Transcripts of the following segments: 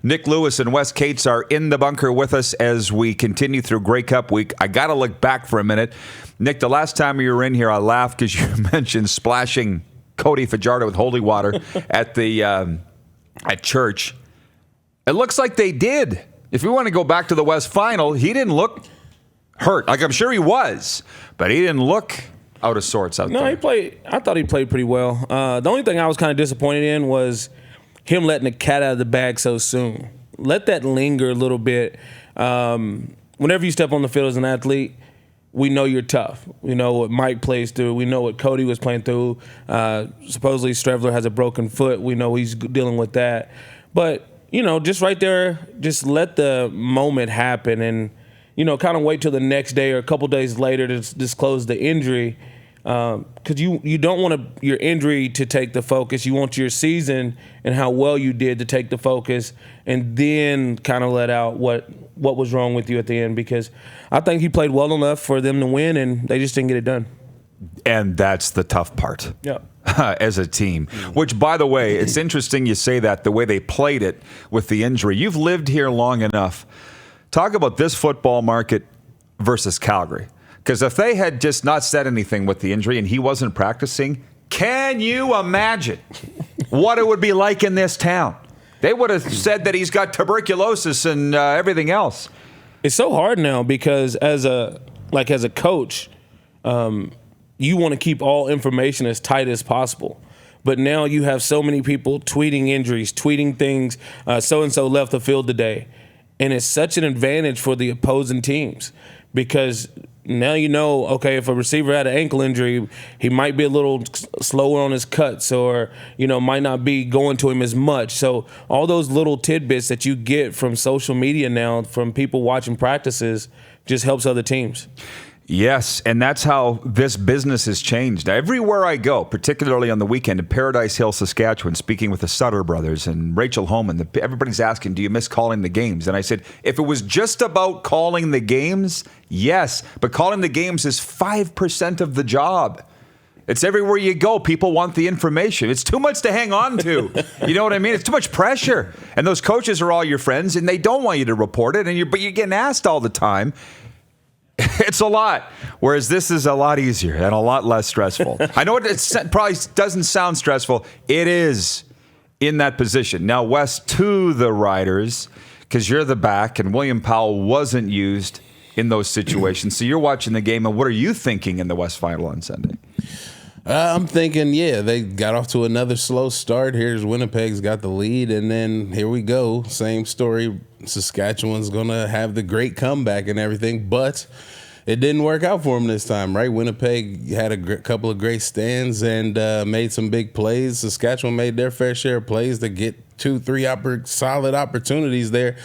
Nick Lewis and Wes Cates are in the bunker with us as we continue through Grey Cup week. I got to look back for a minute. Nick, the last time you were in here, I laughed because you mentioned splashing Cody Fajardo with holy water at church. It looks like they did. If we want to go back to the West Final, he didn't look hurt. Like, I'm sure he was, but he didn't look out of sorts out there. No, I thought he played pretty well. The only thing I was kind of disappointed in was him letting the cat out of the bag so soon. Let that linger a little bit. Whenever you step on the field as an athlete, we know you're tough. We know what Mike plays through. We know what Cody was playing through. Supposedly Strevler has a broken foot. We know he's dealing with that. But, just right there, just let the moment happen and, kind of wait till the next day or a couple days later to disclose the injury. Because you don't want your injury to take the focus. You want your season and how well you did to take the focus, and then kind of let out what was wrong with you at the end. Because I think he played well enough for them to win, and they just didn't get it done. And that's the tough part. Yeah. As a team, which, by the way, it's interesting you say that, the way they played it with the injury. You've lived here long enough. Talk about this football market versus Calgary. Because if they had just not said anything with the injury and he wasn't practicing, can you imagine what it would be like in this town? They would have said that he's got tuberculosis and everything else. It's so hard now because as a coach, you want to keep all information as tight as possible. But now you have so many people tweeting injuries, tweeting things, so-and-so left the field today. And it's such an advantage for the opposing teams because now okay, if a receiver had an ankle injury, he might be a little slower on his cuts or, might not be going to him as much. So all those little tidbits that you get from social media now, from people watching practices, just helps other teams. Yes, and that's how this business has changed. Everywhere I go, particularly on the weekend in Paradise Hill, Saskatchewan, speaking with the Sutter brothers and Rachel Homan, everybody's asking, do you miss calling the games? And I said, if it was just about calling the games, yes. But calling the games is 5% of the job. It's everywhere you go. People want the information. It's too much to hang on to. You know what I mean? It's too much pressure. And those coaches are all your friends, and they don't want you to report it, but you're getting asked all the time. It's a lot, whereas this is a lot easier and a lot less stressful. I know it probably doesn't sound stressful. It is in that position. Now, Wes, to the Riders, because you're the back, and William Powell wasn't used in those situations. So you're watching the game, and what are you thinking in the West Final on Sunday? I'm thinking, they got off to another slow start. Here's Winnipeg's got the lead, and then here we go. Same story. Saskatchewan's going to have the great comeback and everything, but it didn't work out for them this time, right? Winnipeg had a couple of great stands and made some big plays. Saskatchewan made their fair share of plays to get 2-3 solid opportunities there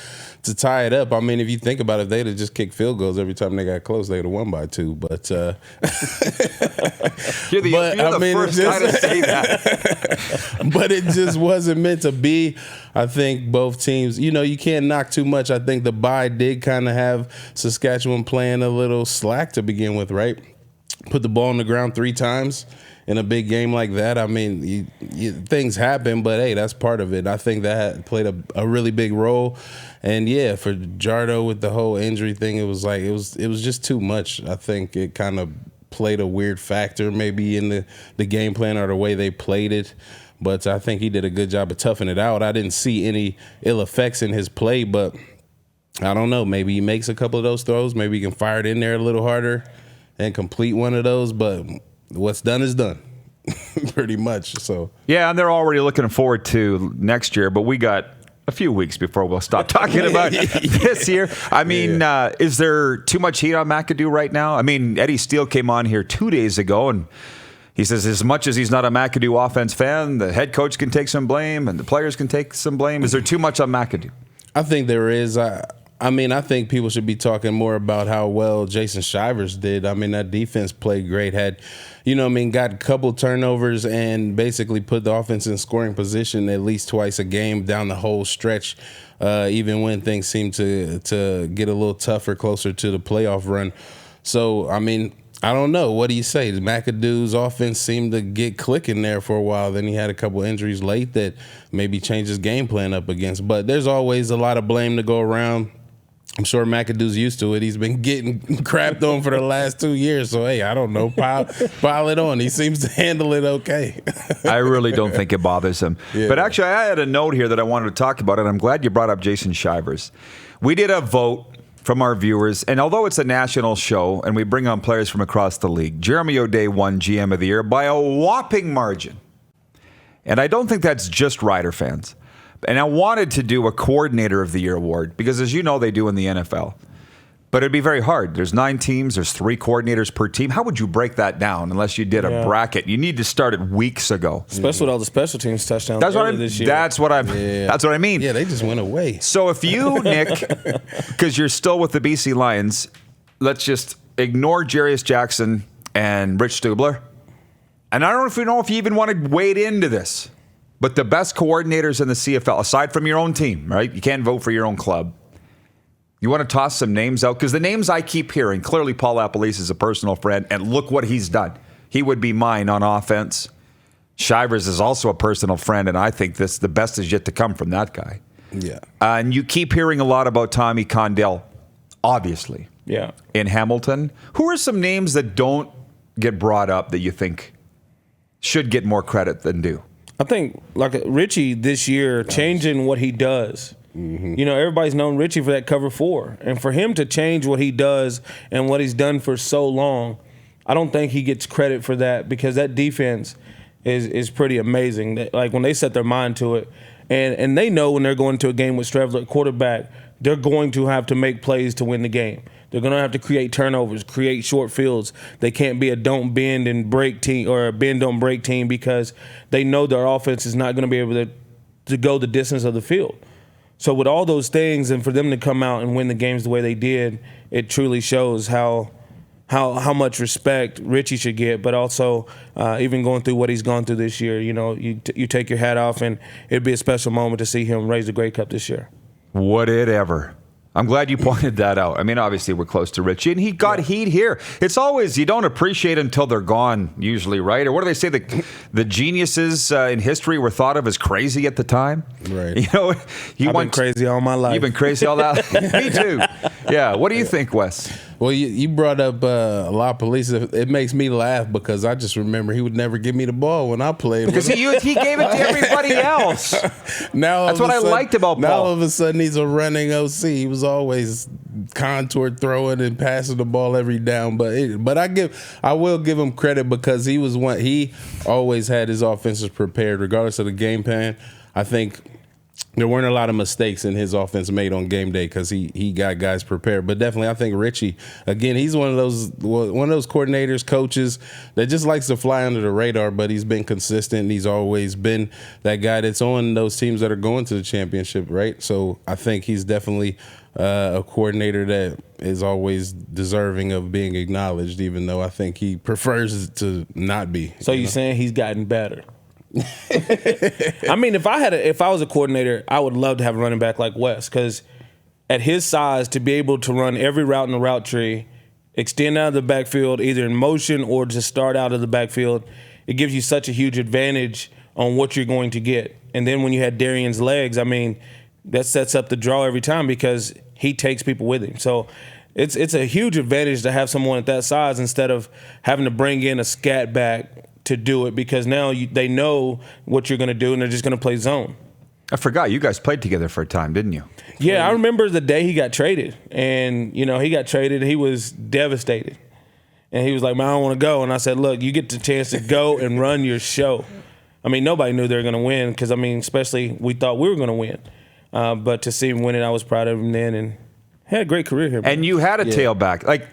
to tie it up. I mean, if you think about it, if they'd have just kicked field goals every time they got close, they'd have won by 2. But you're the first guy to say that. But it just wasn't meant to be. I think both teams, you can't knock too much. I think the bye did kind of have Saskatchewan playing a little slack to begin with, right? Put the ball on the ground 3 times in a big game like that. I mean, things happen, but hey, that's part of it. I think that played a really big role. And for Jardo with the whole injury thing, it was just too much. I think it kind of played a weird factor maybe in the game plan or the way they played it. But I think he did a good job of toughing it out. I didn't see any ill effects in his play, but I don't know. Maybe he makes a couple of those throws. Maybe he can fire it in there a little harder and complete one of those. But what's done is done, pretty much. So and they're already looking forward to next year. But we got a few weeks before we'll stop talking about this year. I mean, is there too much heat on McAdoo right now? I mean, Eddie Steele came on here 2 days ago and he says as much as he's not a McAdoo offense fan, the head coach can take some blame and the players can take some blame. Is there too much on McAdoo? I think there is. I think people should be talking more about how well Jason Shivers did. I mean, that defense played great. Got a couple turnovers and basically put the offense in scoring position at least twice a game down the whole stretch, even when things seemed to get a little tougher closer to the playoff run. So, I don't know. What do you say? The McAdoo's offense seemed to get clicking there for a while. Then he had a couple injuries late that maybe changed his game plan up against. But there's always a lot of blame to go around. I'm sure McAdoo's used to it. He's been getting crapped on for the last 2 years. So, hey, I don't know. Pile it on. He seems to handle it okay. I really don't think it bothers him. Yeah. But actually, I had a note here that I wanted to talk about, and I'm glad you brought up Jason Shivers. We did a vote from our viewers, and although it's a national show and we bring on players from across the league, Jeremy O'Day won GM of the Year by a whopping margin. And I don't think that's just Rider fans. And I wanted to do a Coordinator of the Year award because, as you know, they do in the NFL. But it'd be very hard. There's 9 teams. There's 3 coordinators per team. How would you break that down unless you did a bracket? You need to start it weeks ago. Especially with all the special teams touchdowns this year. That's what I mean. Yeah, they just went away. So if you, Nick, because you're still with the BC Lions, let's just ignore Jarius Jackson and Rich Stubler. And I don't know if you even want to wade into this, but the best coordinators in the CFL, aside from your own team, right? You can't vote for your own club. You want to toss some names out? Because the names I keep hearing, clearly Paul Appolise is a personal friend, and look what he's done. He would be mine on offense. Shivers is also a personal friend, and I think the best is yet to come from that guy. Yeah. And you keep hearing a lot about Tommy Condell, obviously. Yeah. In Hamilton. Who are some names that don't get brought up that you think should get more credit than do? I think, like Richie this year, changing what he does. Mm-hmm. You know, everybody's known Richie for that cover 4. And for him to change what he does and what he's done for so long, I don't think he gets credit for that because that defense is pretty amazing. Like, when they set their mind to it, and they know when they're going to a game with Strevler at quarterback, they're going to have to make plays to win the game. They're going to have to create turnovers, create short fields. They can't be a don't bend and break team or a bend don't break team because they know their offense is not going to be able to go the distance of the field. So with all those things, and for them to come out and win the games the way they did, it truly shows how much respect Richie should get. But also, even going through what he's gone through this year, you know, you take your hat off, and it'd be a special moment to see him raise the Grey Cup this year. Would it ever? I'm glad you pointed that out. I mean, obviously, we're close to Richie, and he got heat here. It's always, you don't appreciate until they're gone, usually, right? Or what do they say? The geniuses in history were thought of as crazy at the time. Right. You know, I've been crazy all my life. You've been crazy all that? Me too. Yeah. What do you think, Wes? Well, you brought up a lot of police. It makes me laugh because I just remember he would never give me the ball when I played. Because he gave it to everybody else. That's what I liked about Paul. Now all of a sudden he's a running OC. He was always contoured throwing and passing the ball every down. But I will give him credit because he was one. He always had his offenses prepared regardless of the game plan. I think there weren't a lot of mistakes in his offense made on game day because he got guys prepared. But definitely, I think Richie, again, he's one of those coordinators, coaches that just likes to fly under the radar, but he's been consistent. And he's always been that guy that's on those teams that are going to the championship, right? So I think he's definitely a coordinator that is always deserving of being acknowledged, even though I think he prefers to not be. So you're saying he's gotten better? I mean, if I was a coordinator, I would love to have a running back like Wes, because at his size, to be able to run every route in the route tree, extend out of the backfield, either in motion or just start out of the backfield, it gives you such a huge advantage on what you're going to get. And then when you had Darian's legs, I mean, that sets up the draw every time because he takes people with him. So it's a huge advantage to have someone at that size instead of having to bring in a scat back to do it, because now they know what you're going to do and they're just going to play zone. I forgot, you guys played together for a time, didn't you? Yeah, I remember the day he got traded. And, you know, he got traded. He was devastated. And he was like, man, I don't want to go. And I said, look, you get the chance to go and run your show. I mean, nobody knew they were going to win because, I mean, especially we thought we were going to win. But to see him win it, I was proud of him then. And had a great career here. And you had a tailback. Like,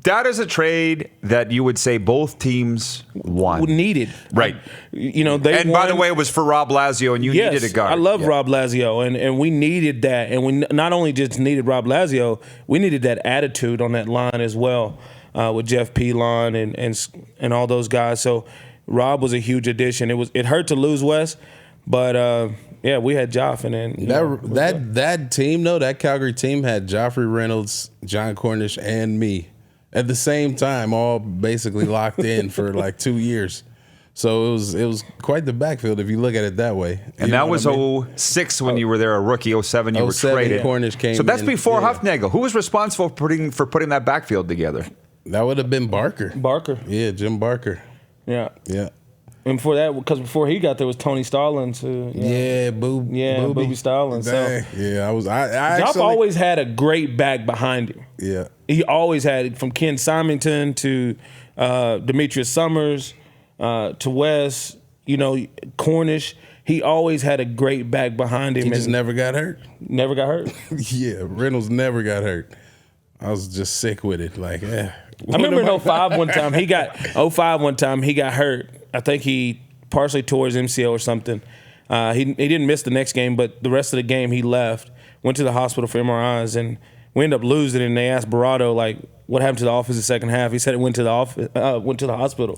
that is a trade that you would say both teams won. Needed. Right. You know, they and won. by the way, it was for Rob Lazio, and you needed a guard. I love Rob Lazio, and we needed that. And we not only just needed Rob Lazio, we needed that attitude on that line as well with Jeff Pilon and all those guys. So Rob was a huge addition. It hurt to lose Wes, but yeah, we had Joff, and then that team though, that Calgary team had Joffrey Reynolds, John Cornish, and me at the same time, all basically locked in for like 2 years. So it was quite the backfield if you look at it that way. And that was 06 when you were there, a rookie. 07 you were 07, traded. Cornish came so that's in. before Yeah. Huffnagel. Who was responsible for putting that backfield together? That would have been Barker. Barker. Jim Barker. Yeah. Yeah. And before that, because before he got there was Tony Stallings. Booby Stallings. Dang. So Yeah, I Joff actually always had a great back behind him. Yeah. He always had, from Ken Symington to Demetrius Summers to Wes, Cornish. He always had a great back behind him. He just never got hurt. Never got hurt. Yeah, Reynolds never got hurt. I was just sick with it. Like, I remember in 05 one time he got hurt. I think he partially tore his MCL or something. He didn't miss the next game, but the rest of the game he left, went to the hospital for MRIs, and we ended up losing. And they asked Barado, like, what happened to the offense in the second half? He said it went to the hospital.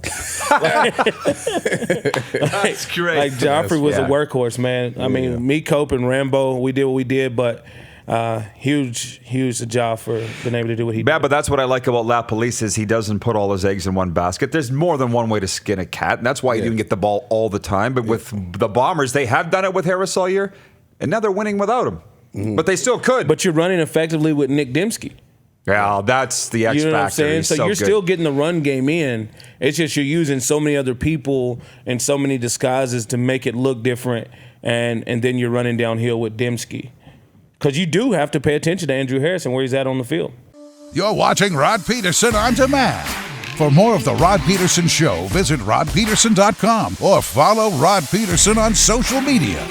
That's great. Like Joffrey was Yeah. a workhorse, man. I mean, me, Cope, and Rambo, we did what we did, but huge job for being able to do what he did. Yeah, but that's what I like about LaPolice is he doesn't put all his eggs in one basket. There's more than one way to skin a cat, and that's why he didn't get the ball all the time. But with the Bombers, they have done it with Harris all year, and now they're winning without him. But they still could. But you're running effectively with Nick Dembski. Yeah, that's the X You know what I'm factor. saying? He's So you're good. still getting the run game in. It's just you're using so many other people and so many disguises to make it look different, and then you're running downhill with Dembski. Because you do have to pay attention to Andrew Harrison, where he's at on the field. You're watching Rod Pedersen on demand. For more of The Rod Pedersen Show, visit rodpedersen.com or follow Rod Pedersen on social media.